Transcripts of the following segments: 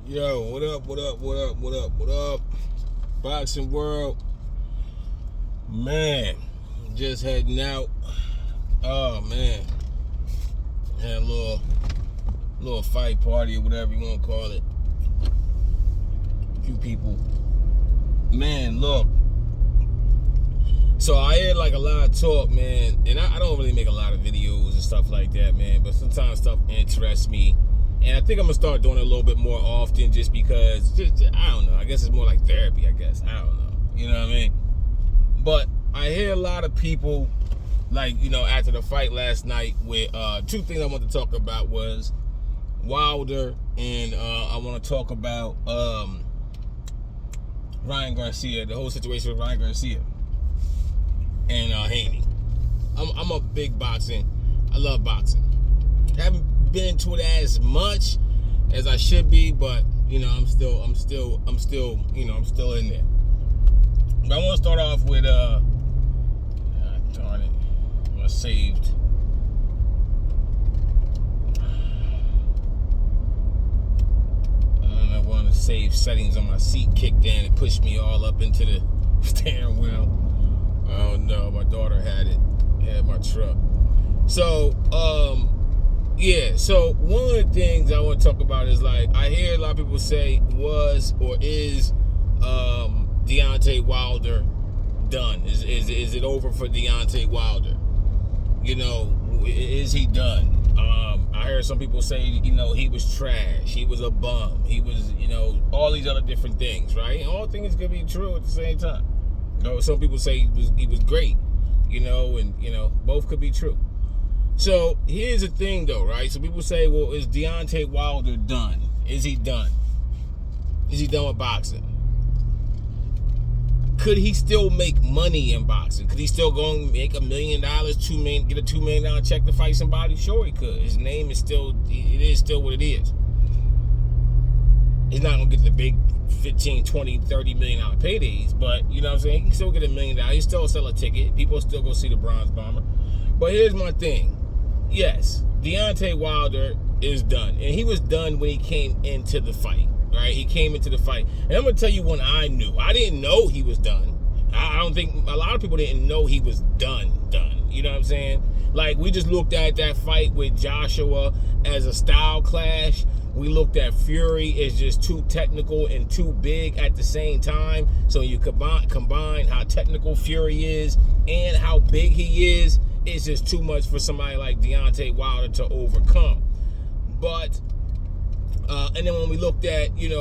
Yo, what up, what up, what up, what up, what up? Boxing world. Man, just heading out. Oh, man. Had a little fight party or whatever you want to call it. A few people. Man, look. So I hear like a lot of talk, man, and I don't really make a lot of videos and stuff like that, man, but sometimes stuff interests me. And I think I'm going to start doing it a little bit more often just because, I don't know. I guess it's more like therapy, I guess. I don't know. You know what I mean? But I hear a lot of people, like, you know, after the fight last night with two things I want to talk about was Wilder and I want to talk about Ryan Garcia, the whole situation with Ryan Garcia and Haney. I'm a big boxing. I love boxing. Haven't been into it as much as I should be, but you know, I'm still in there. But I want to start off with darn it, I saved. I want to save settings on my seat kicked in. It pushed me all up into the steering wheel. Oh no, my daughter had my truck. So, yeah, so one of the things I want to talk about is, like, I hear a lot of people say was or is Deontay Wilder done? Is it over for Deontay Wilder? You know, is he done? I heard some people say, you know, he was trash, he was a bum, he was, you know, all these other different things, right? And all things can be true at the same time. You know, some people say he was great, you know, and, you know, both could be true. So here's the thing, though, right? So people say, well, is Deontay Wilder done? Is he done? Is he done with boxing? Could he still make money in boxing? Could he still go and make $1 million, $2 million, get a $2 million check to fight somebody? Sure, he could. His name is still, it is still what it is. He's not going to get the big 15, 20, $30 million paydays, but, you know what I'm saying? He can still get $1 million. He still sell a ticket. People still go see the Bronze Bomber. But here's my thing. Yes, Deontay Wilder is done. And he was done when he came into the fight, right? He came into the fight. And I'm going to tell you when I knew. I didn't know he was done. I don't think a lot of people didn't know he was done. You know what I'm saying? Like, we just looked at that fight with Joshua as a style clash. We looked at Fury as just too technical and too big at the same time. So you combine how technical Fury is and how big he is. It's just too much for somebody like Deontay Wilder to overcome. But and then when we looked at his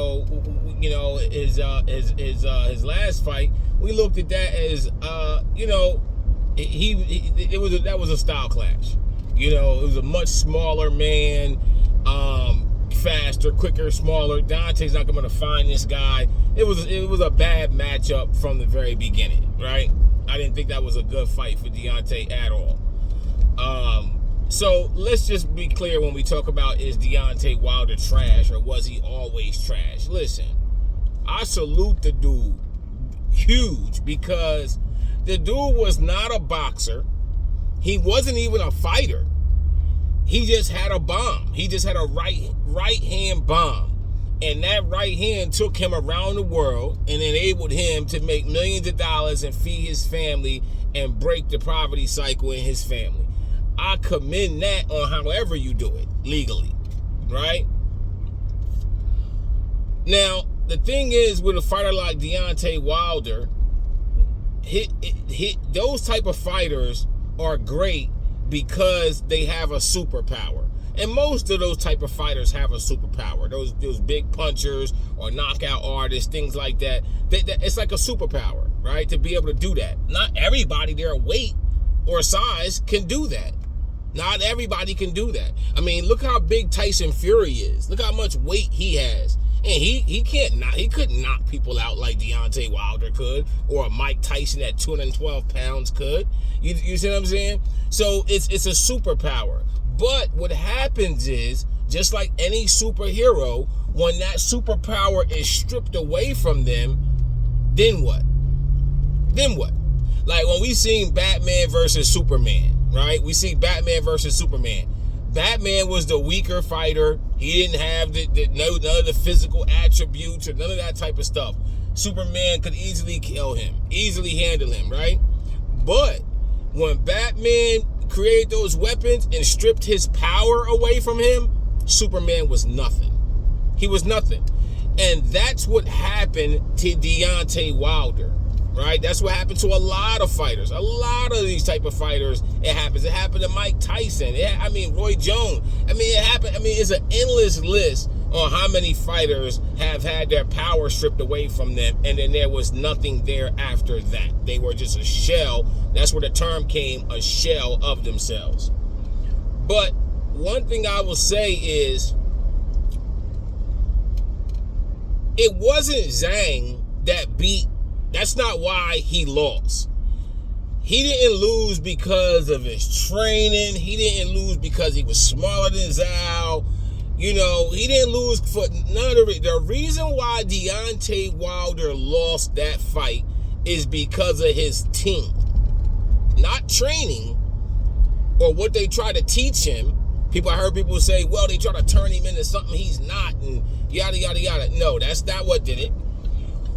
last fight, we looked at that as that was a style clash. You know, it was a much smaller man, faster, quicker, smaller. Deontay's not going to find this guy. It was a bad matchup from the very beginning, right? I didn't think that was a good fight for Deontay at all. So let's just be clear when we talk about, is Deontay Wilder trash or was he always trash? Listen, I salute the dude huge because the dude was not a boxer. He wasn't even a fighter. He just had a bomb. He just had a right hand bomb. And that right hand took him around the world and enabled him to make millions of dollars and feed his family and break the poverty cycle in his family. I commend that on however you do it legally, right? Now, the thing is with a fighter like Deontay Wilder, those type of fighters are great because they have a superpower. And most of those type of fighters have a superpower. Those big punchers or knockout artists, things like that. It's like a superpower, right? To be able to do that. Not everybody their weight or size can do that. Not everybody can do that. I mean, look how big Tyson Fury is. Look how much weight he has. And he couldn't knock people out like Deontay Wilder could, or Mike Tyson at 212 pounds could. You see what I'm saying? So it's a superpower. But what happens is, just like any superhero, when that superpower is stripped away from them, then what? Like when we seen Batman versus Superman, right? We see Batman versus Superman. Batman was the weaker fighter. He didn't have none of the physical attributes or none of that type of stuff. Superman could easily kill him, easily handle him, right? But when Batman created those weapons and stripped his power away from him, Superman was nothing. He was nothing. And that's what happened to Deontay Wilder, right? That's what happened to a lot of fighters. A lot of these type of fighters, it happens. It happened to Mike Tyson. Roy Jones. It happened. It's an endless list on how many fighters have had their power stripped away from them, and then there was nothing there after that. They were just a shell. That's where the term came, a shell of themselves. But one thing I will say is, it wasn't Zhang that beat. That's not why he lost. He didn't lose because of his training. He didn't lose because he was smaller than Zhao. He didn't lose for none of it. The reason why Deontay Wilder lost that fight is because of his team. Not training or what they try to teach him. I heard people say, well, they try to turn him into something he's not, and yada, yada, yada. No, that's not what did it.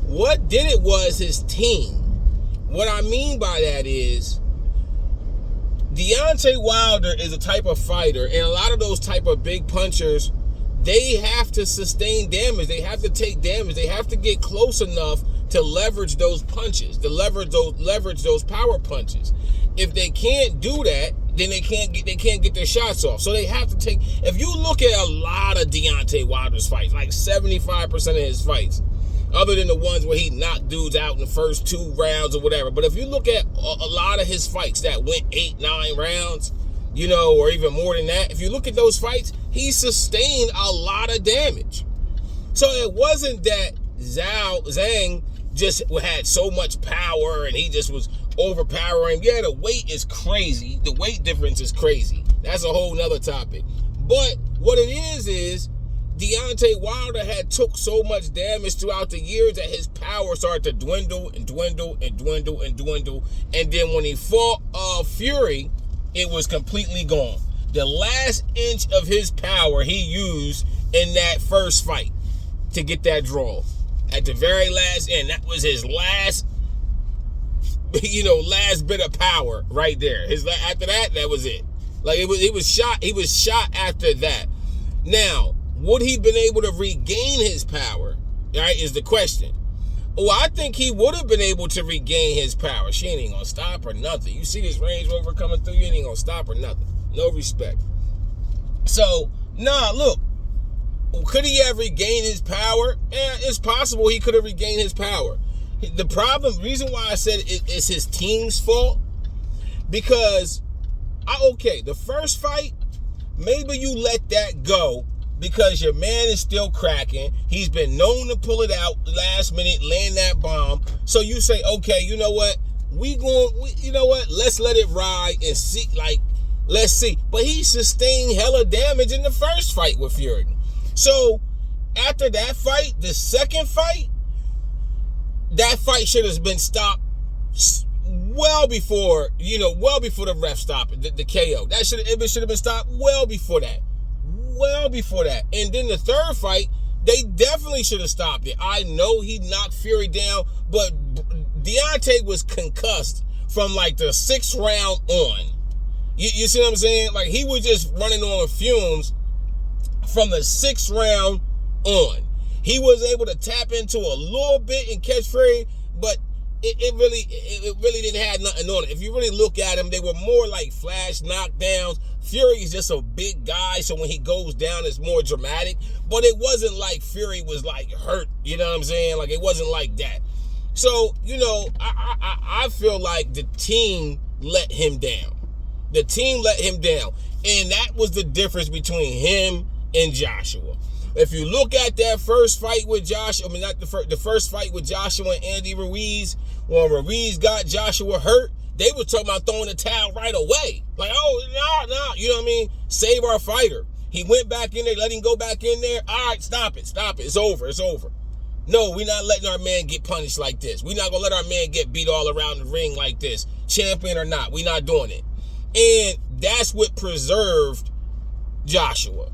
What did it was his team. What I mean by that is, Deontay Wilder is a type of fighter, and a lot of those type of big punchers, they have to sustain damage. They have to take damage. They have to get close enough to leverage those punches, to leverage those power punches. If they can't do that, then they can't get their shots off. So they have to take. If you look at a lot of Deontay Wilder's fights, like 75% of his fights, other than the ones where he knocked dudes out in the first 2 rounds or whatever. But if you look at a lot of his fights that went 8-9 rounds, or even more than that, if you look at those fights, he sustained a lot of damage. So it wasn't that Zhang just had so much power and he just was overpowering. Yeah, the weight is crazy. The weight difference is crazy. That's a whole nother topic. But what it is Deontay Wilder had took so much damage throughout the years that his power started to dwindle and dwindle and dwindle and dwindle. And then when he fought Fury, it was completely gone. The last inch of his power he used in that first fight to get that draw. At the very last end, that was his last bit of power right there. After that was it. Like he was shot. He was shot after that. Now, would he been able to regain his power? Right, is the question. Well, I think he would have been able to regain his power. She ain't gonna stop or nothing. You see this Range Rover coming through, you ain't gonna stop or nothing. No respect. So, look. Could he have regained his power? Yeah, it's possible he could have regained his power. The reason why I said it's his team's fault, because, the first fight, maybe you let that go because your man is still cracking. He's been known to pull it out last minute, land that bomb. So you say, okay, you know what? Let's let it ride and see, let's see. But he sustained hella damage in the first fight with Fury. So after that fight, the second fight, that fight should have been stopped well before the ref stopped the KO. It should have been stopped well before that. And then the third fight, they definitely should have stopped it. I know he knocked Fury down, but Deontay was concussed from like the 6th round on. You see what I'm saying? Like, he was just running on fumes from the 6th round on. He was able to tap into a little bit and catch Fury, but it really didn't have nothing on it. If you really look at him, they were more like flash knockdowns. Fury is just a big guy, so when he goes down, it's more dramatic. But it wasn't like Fury was like hurt. You know what I'm saying? Like, it wasn't like that. So, I feel like the team let him down. The team let him down. And that was the difference between him and Joshua. If you look at that first fight with Joshua, the first fight with Joshua and Andy Ruiz, when Ruiz got Joshua hurt, they were talking about throwing the towel right away. Like, oh, no, you know what I mean? Save our fighter. He went back in there, let him go back in there. All right, stop it. It's over. No, we're not letting our man get punished like this. We're not going to let our man get beat all around the ring like this. Champion or not, we're not doing it. And that's what preserved Joshua.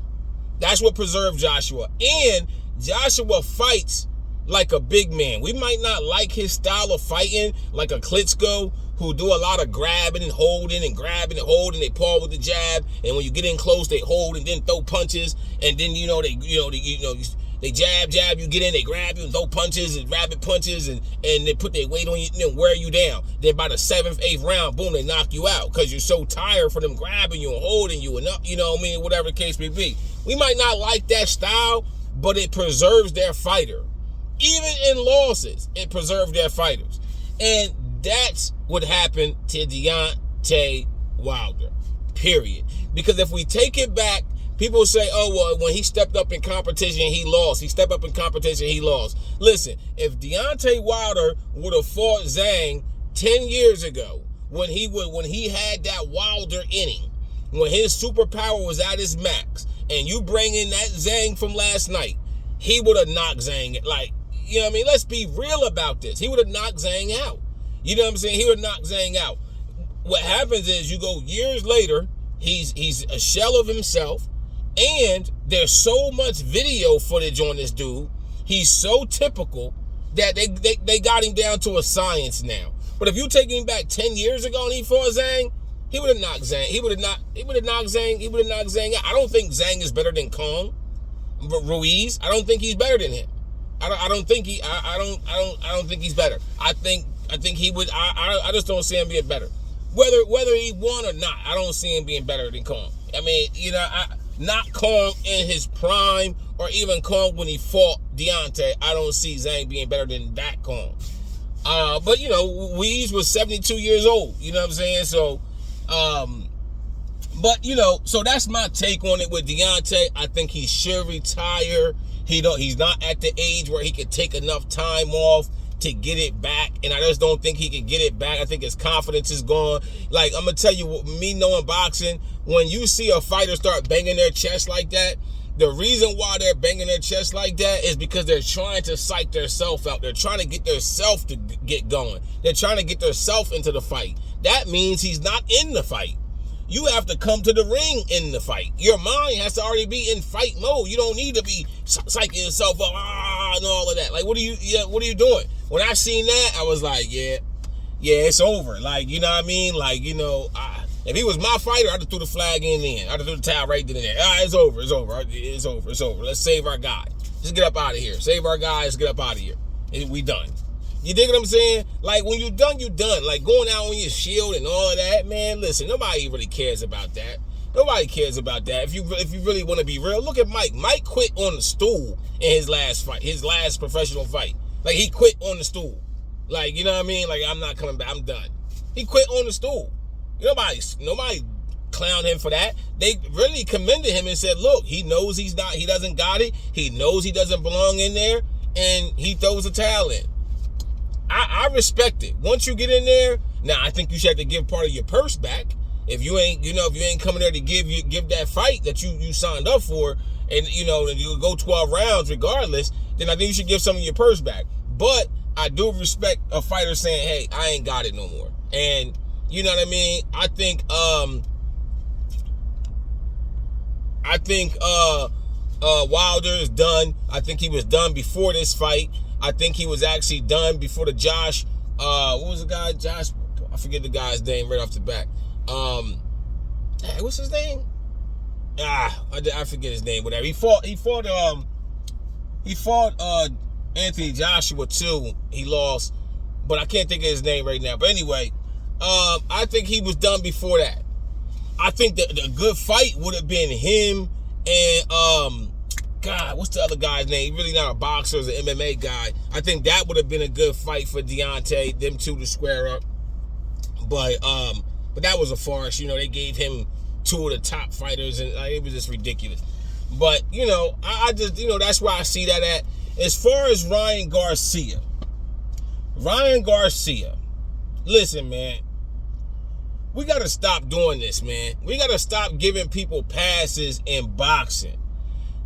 That's what preserved Joshua. And Joshua fights like a big man. We might not like his style of fighting, like a Klitschko, who do a lot of grabbing and holding and grabbing and holding. They paw with the jab, and when you get in close, they hold and then throw punches, and then they jab, you get in, they grab you and throw punches and rabbit punches, and they put their weight on you and then wear you down. Then by the 7th, 8th round, boom, they knock you out because you're so tired for them grabbing you and holding you and whatever the case may be. We might not like that style, but it preserves their fighter. Even in losses, it preserved their fighters. And that's what happened to Deontay Wilder, period. Because if we take it back, people say, oh, well, when he stepped up in competition, he lost. He stepped up in competition, he lost. Listen, if Deontay Wilder would have fought Zhang 10 years ago, when he had that Wilder inning, when his superpower was at his max, and you bring in that Zhang from last night, he would have knocked Zhang. Like, you know what I mean? Let's be real about this. He would have knocked Zhang out. You know what I'm saying? He would have knocked Zhang out. What happens is you go years later, he's a shell of himself, and there's so much video footage on this dude. He's so typical that they got him down to a science now. But if you take him back 10 years ago and he fought Zhang, he would have knocked Zhang. He would have knocked Zhang out. I don't think Zhang is better than Kong, but Ruiz, I don't think he's better than him. I don't think he's better. I think he would. I just don't see him being better. Whether he won or not, I don't see him being better than Kong. I mean, not Kong in his prime, or even Kong when he fought Deontay. I don't see Zhang being better than that Kong. But Weeze was 72 years old. You know what I'm saying? So, so that's my take on it with Deontay. I think he should retire. He's not at the age where he can take enough time off to get it back, and I just don't think he can get it back. I think his confidence is gone. Like, I'm gonna tell you, me knowing boxing, when you see a fighter start banging their chest like that, the reason why they're banging their chest like that is because they're trying to psych themselves out. They're trying to get themselves to get going. They're trying to get themselves into the fight. That means he's not in the fight. You have to come to the ring in the fight. Your mind has to already be in fight mode. You don't need to be psyching yourself up and all of that. Like, what are you doing? When I seen that, I was like, yeah, it's over. Like, you know what I mean? Like, if he was my fighter, I'd have threw the flag in then. I'd have threw the towel right then and there. It's over. Let's save our guy. Just get up out of here. Save our guys. Get up out of here. We done. You dig what I'm saying? Like, when you're done, you're done. Like, going out on your shield and all of that, man, listen, nobody really cares about that. Nobody cares about that. If you really want to be real, look at Mike. Mike quit on the stool in his last fight, his last professional fight. Like, he quit on the stool. Like, you know what I mean? Like, I'm not coming back. I'm done. He quit on the stool. Nobody clowned him for that. They really commended him and said, look, he knows he doesn't got it. He knows he doesn't belong in there, and he throws a towel in. I respect it. Once you get in there, now I think you should have to give part of your purse back. If you ain't coming there to give that fight that you signed up for, and you go 12 rounds regardless, then I think you should give some of your purse back. But I do respect a fighter saying, hey, I ain't got it no more. And you know what I mean? I think Wilder is done. I think he was done before this fight. I think he was actually done before the Josh. What was the guy? Josh. I forget the guy's name right off the bat. What's his name? I forget his name. Whatever. He fought Anthony Joshua too. He lost, but I can't think of his name right now. But anyway, I think he was done before that. I think that the good fight would have been him and God, what's the other guy's name? He's really not a boxer, he's an MMA guy. I think that would have been a good fight for Deontay, them two to square up. But that was a farce. They gave him two of the top fighters, and it was just ridiculous. But I just that's where I see that at. As far as Ryan Garcia, listen, man, we got to stop doing this, man. We got to stop giving people passes in boxing.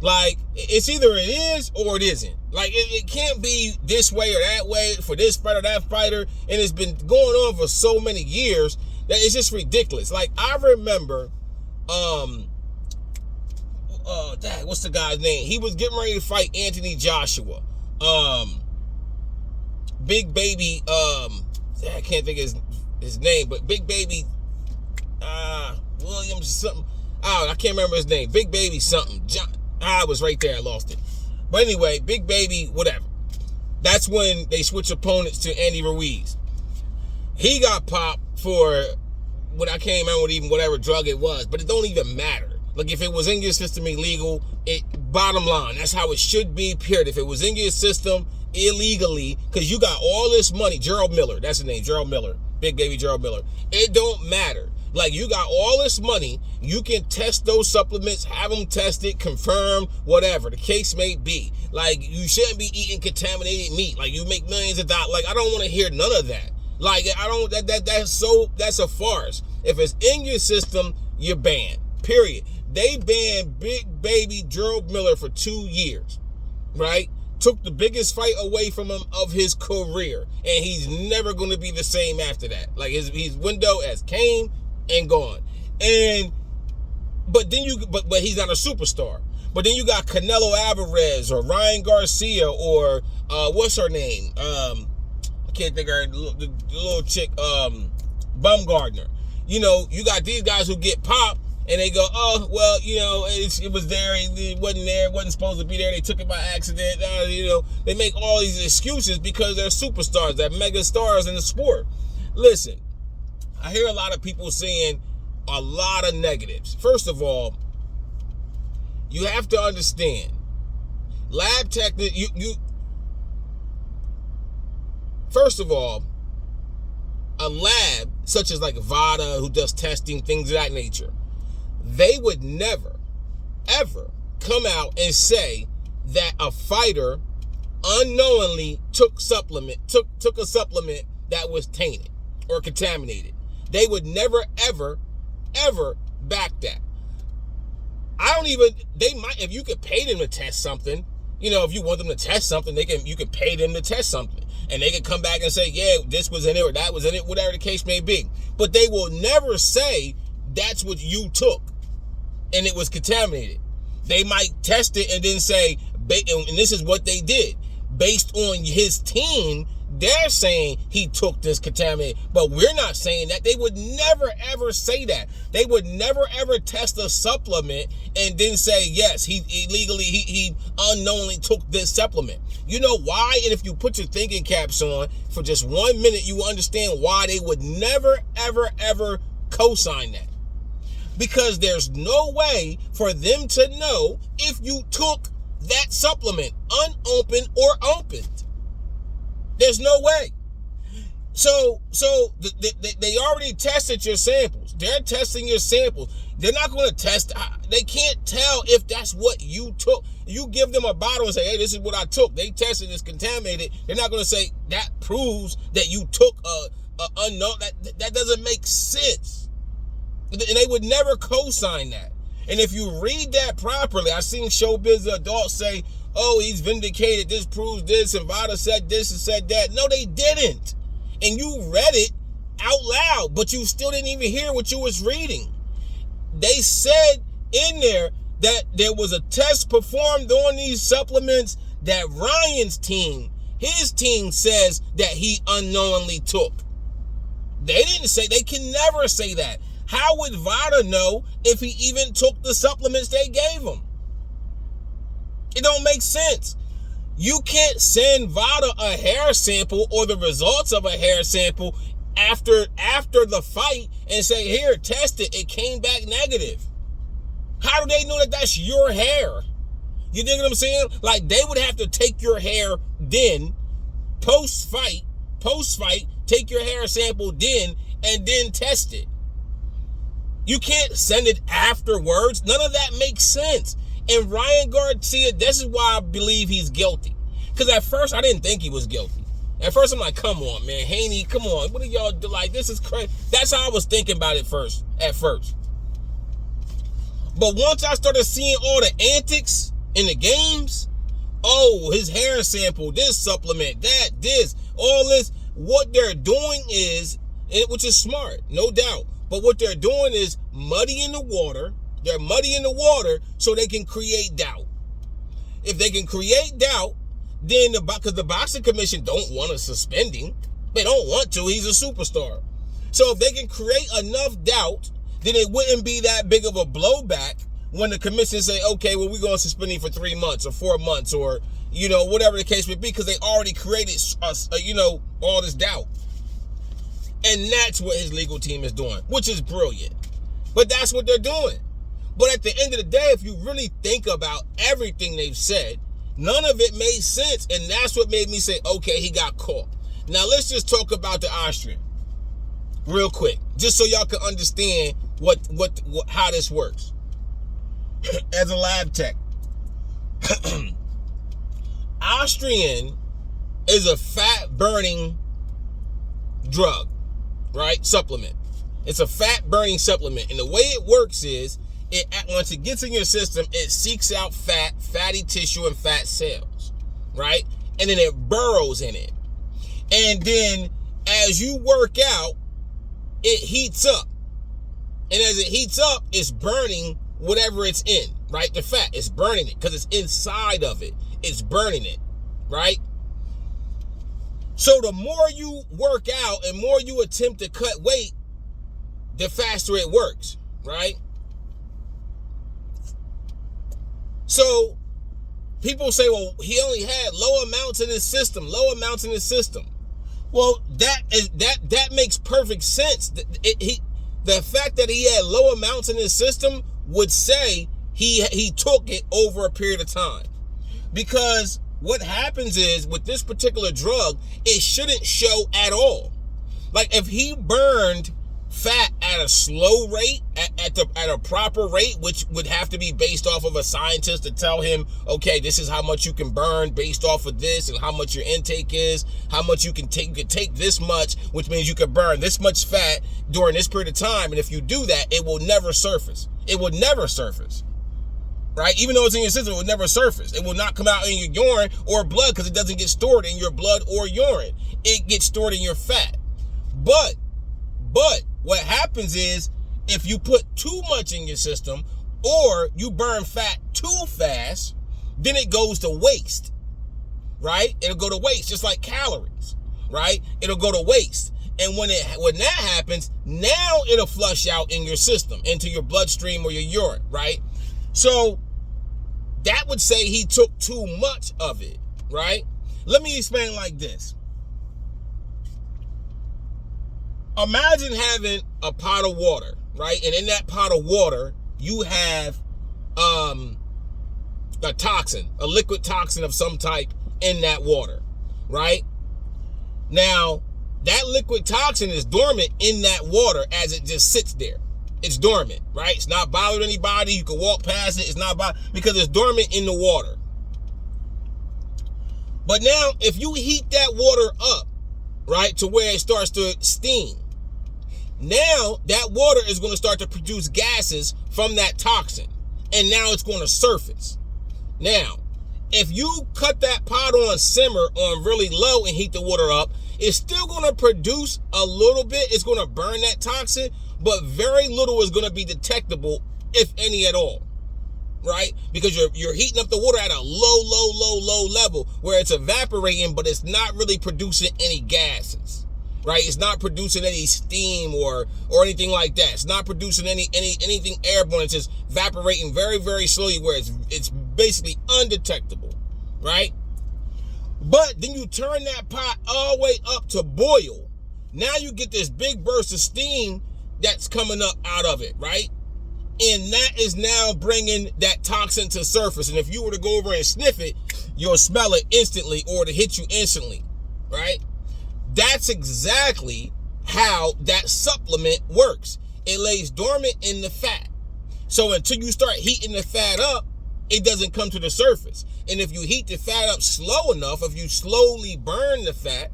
Like, it's either it is or it isn't. Like, it can't be this way or that way for this fighter, that fighter. And it's been going on for so many years that it's just ridiculous. Like, I remember what's the guy's name? He was getting ready to fight Anthony Joshua. Big Baby, I can't think of his name, but Big Baby, Williams something. I can't remember his name. Big Baby something. I was right there. I lost it. But anyway, Big Baby, whatever. That's when they switch opponents to Andy Ruiz. He got popped for what I can't remember whatever drug it was, but it don't even matter. Like, if it was in your system illegal, bottom line, that's how it should be, period. If it was in your system illegally, because you got all this money, Gerald Miller, that's his name, Gerald Miller, Big Baby Gerald Miller, it don't matter. Like, you got all this money, you can test those supplements, have them tested, confirmed, whatever the case may be. Like, you shouldn't be eating contaminated meat. Like, you make millions of dollars. Like, I don't want to hear none of that. Like, that's a farce. If it's in your system, you're banned, period. They banned Big Baby Gerald Miller for 2 years, right? Took the biggest fight away from him of his career, and he's never going to be the same after that. Like, his window has came and gone. But he's not a superstar. But then you got Canelo Alvarez or Ryan Garcia or what's her name? I can't think of her, the little chick, Bumgardner. You know, you got these guys who get popped and they go, oh, well, you know, it was there, it wasn't there, it wasn't supposed to be there, they took it by accident. You know, they make all these excuses because they're superstars, they're mega stars in the sport. Listen, I hear a lot of people saying a lot of negatives. First of all, you have to understand, lab technique, first of all, a lab such as like VADA, who does testing, things of that nature, they would never, ever come out and say that a fighter unknowingly took a supplement that was tainted or contaminated. They would never, ever, ever back that. They might, if you could pay them to test something, you know, if you want them to test something, you could pay them to test something. And they could come back and say, yeah, this was in it or that was in it, whatever the case may be. But they will never say that's what you took and it was contaminated. They might test it and then say, and this is what they did. Based on his team, they're saying he took this contaminated, but we're not saying that. They would never, ever say that. They would never, ever test a supplement and then say, yes, he unknowingly took this supplement. You know why? And if you put your thinking caps on for just 1 minute, you will understand why they would never, ever, ever co-sign that. Because there's no way for them to know if you took that supplement unopened or opened. There's no way. So they already tested your samples. They're testing your samples. They're not going to test. They can't tell if that's what you took. You give them a bottle and say, hey, this is what I took. They tested it's contaminated. They're not going to say that proves that you took a unknown. That doesn't make sense. And they would never co-sign that. And if you read that properly, I've seen showbiz adults say, oh, he's vindicated, this proves this, and VADA said this and said that. No, they didn't. And you read it out loud, but you still didn't even hear what you was reading. They said in there that there was a test performed on these supplements that Ryan's team, his team says that he unknowingly took. They didn't say, they can never say that. How would VADA know if he even took the supplements they gave him? It don't make sense. You can't send VADA a hair sample or the results of a hair sample after the fight and say, here, test it. It came back negative. How do they know that that's your hair? You dig what I'm saying? Like, they would have to take your hair then, post-fight, take your hair sample then, and then test it. You can't send it afterwards. None of that makes sense. And Ryan Garcia, this is why I believe he's guilty. Because at first, I didn't think he was guilty. At first, I'm like, come on, man. Haney, come on. What are y'all do? Like, this is crazy. That's how I was thinking about it at first. But once I started seeing all the antics in the games, oh, his hair sample, this supplement, that, this, all this, what they're doing is, which is smart, no doubt, but what they're doing is muddying the water, They're muddying the water so they can create doubt. If they can create doubt, then because the boxing commission don't want to suspend him. They don't want to. He's a superstar. So if they can create enough doubt, then it wouldn't be that big of a blowback when the commission say, okay, well, we're going to suspend him for 3 months or 4 months or, whatever the case may be, because they already created, all this doubt. And that's what his legal team is doing, which is brilliant. But that's what they're doing. But at the end of the day, if you really think about everything they've said, none of it made sense. And that's what made me say, okay, he got caught. Now, let's just talk about the Austrian real quick, just so y'all can understand how this works. As a lab tech, Austrian is a fat-burning drug, right? Supplement. It's a fat-burning supplement. And the way it works is, once it gets in your system, it seeks out fat, fatty tissue, and fat cells, right? And then it burrows in it. And then as you work out, it heats up. And as it heats up, it's burning whatever it's in, right? The fat, it's burning it because it's inside of it. It's burning it, right? So the more you work out and more you attempt to cut weight, the faster it works, right? So people say, well, he only had low amounts in his system. Well, that makes perfect sense. The fact that he had low amounts in his system would say he took it over a period of time. Because what happens is with this particular drug, it shouldn't show at all. Like if he burned fat at a slow rate, at a proper rate, which would have to be based off of a scientist to tell him, okay, this is how much you can burn based off of this and how much your intake is, how much you can take. You can take this much, which means you can burn this much fat during this period of time. And if you do that, it will never surface. It would never surface, right? Even though it's in your system, it will never surface. It will not come out in your urine or blood because it doesn't get stored in your blood or urine. It gets stored in your fat. But what happens is if you put too much in your system or you burn fat too fast, then it goes to waste, right? It'll go to waste, just like calories, right? It'll go to waste. And when that happens, now it'll flush out in your system, into your bloodstream or your urine, right? So that would say he took too much of it, right? Let me explain like this. Imagine having a pot of water, right? And in that pot of water, you have a toxin, a liquid toxin of some type in that water, right? Now, that liquid toxin is dormant in that water as it just sits there. It's dormant, right? It's not bothering anybody. You can walk past it. It's not because it's dormant in the water. But now, if you heat that water up, right, to where it starts to steam, now that water is going to start to produce gases from that toxin. And now it's going to surface. Now, if you cut that pot on simmer on really low and heat the water up, it's still going to produce a little bit. It's going to burn that toxin, but very little is going to be detectable, if any at all, right? Because you're heating up the water at a low level where it's evaporating, but it's not really producing any gases, right? It's not producing any steam or anything like that. It's not producing anything airborne. It's just evaporating very, very slowly where it's basically undetectable, right? But then you turn that pot all the way up to boil. Now you get this big burst of steam that's coming up out of it, right? And that is now bringing that toxin to surface. And if you were to go over and sniff it, you'll smell it instantly or to hit you instantly, right? That's exactly how that supplement works. It lays dormant in the fat. So until you start heating the fat up, it doesn't come to the surface. And if you heat the fat up slow enough, if you slowly burn the fat,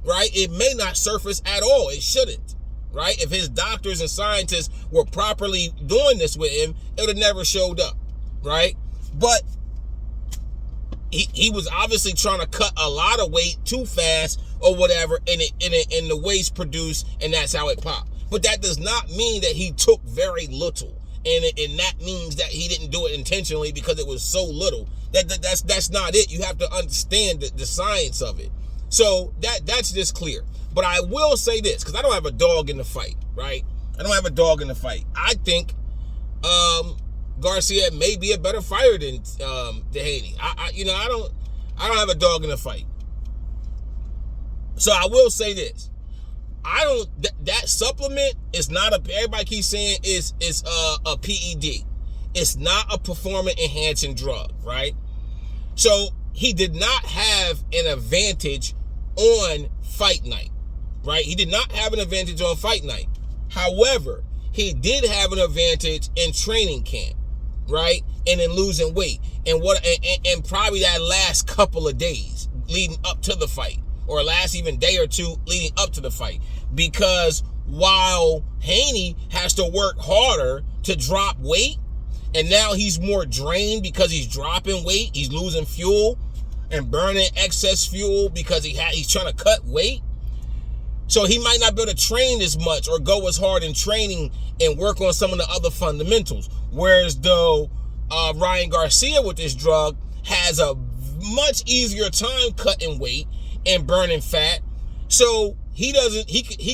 right, it may not surface at all. It shouldn't, right? If his doctors and scientists were properly doing this with him, it would have never showed up, right? But he was obviously trying to cut a lot of weight too fast or whatever, and the waste produced, and that's how it popped. But that does not mean that he took very little. and that means that he didn't do it intentionally because it was so little. That's not it. You have to understand the science of it. So that's just clear. But I will say this, because I don't have a dog in the fight, right? I don't have a dog in the fight. I think Garcia may be a better fighter than Haney. I don't have a dog in the fight. So I will say this. That supplement is not everybody keeps saying is a PED. It's not a performance enhancing drug, right? So he did not have an advantage on fight night, right? He did not have an advantage on fight night. However, he did have an advantage in training camp, right? And in losing weight. And probably that last couple of days leading up to the fight, or last even day or two leading up to the fight. Because while Haney has to work harder to drop weight, and now he's more drained because he's dropping weight, he's losing fuel and burning excess fuel because he's trying to cut weight. So he might not be able to train as much or go as hard in training and work on some of the other fundamentals. Whereas though Ryan Garcia with this drug has a much easier time cutting weight and burning fat. So he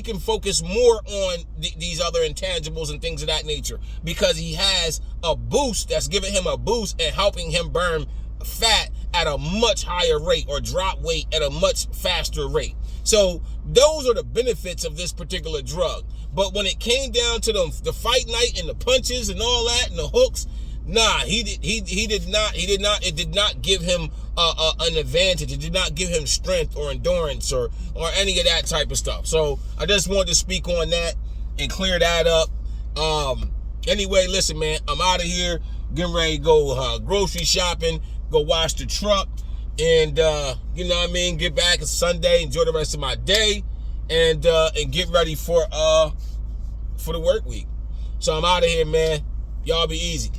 can focus more on these other intangibles and things of that nature because he has a boost that's giving him a boost and helping him burn fat at a much higher rate or drop weight at a much faster rate. So those are the benefits of this particular drug. But when it came down to the fight night and the punches and all that and the hooks, nah, it did not give him an advantage. It did not give him strength or endurance or any of that type of stuff. So I just wanted to speak on that and clear that up. Anyway, listen, man, I'm out of here. Getting ready to go grocery shopping, go wash the truck, and you know what I mean, get back. It's Sunday, enjoy the rest of my day, and get ready for the work week. So I'm out of here, man. Y'all be easy.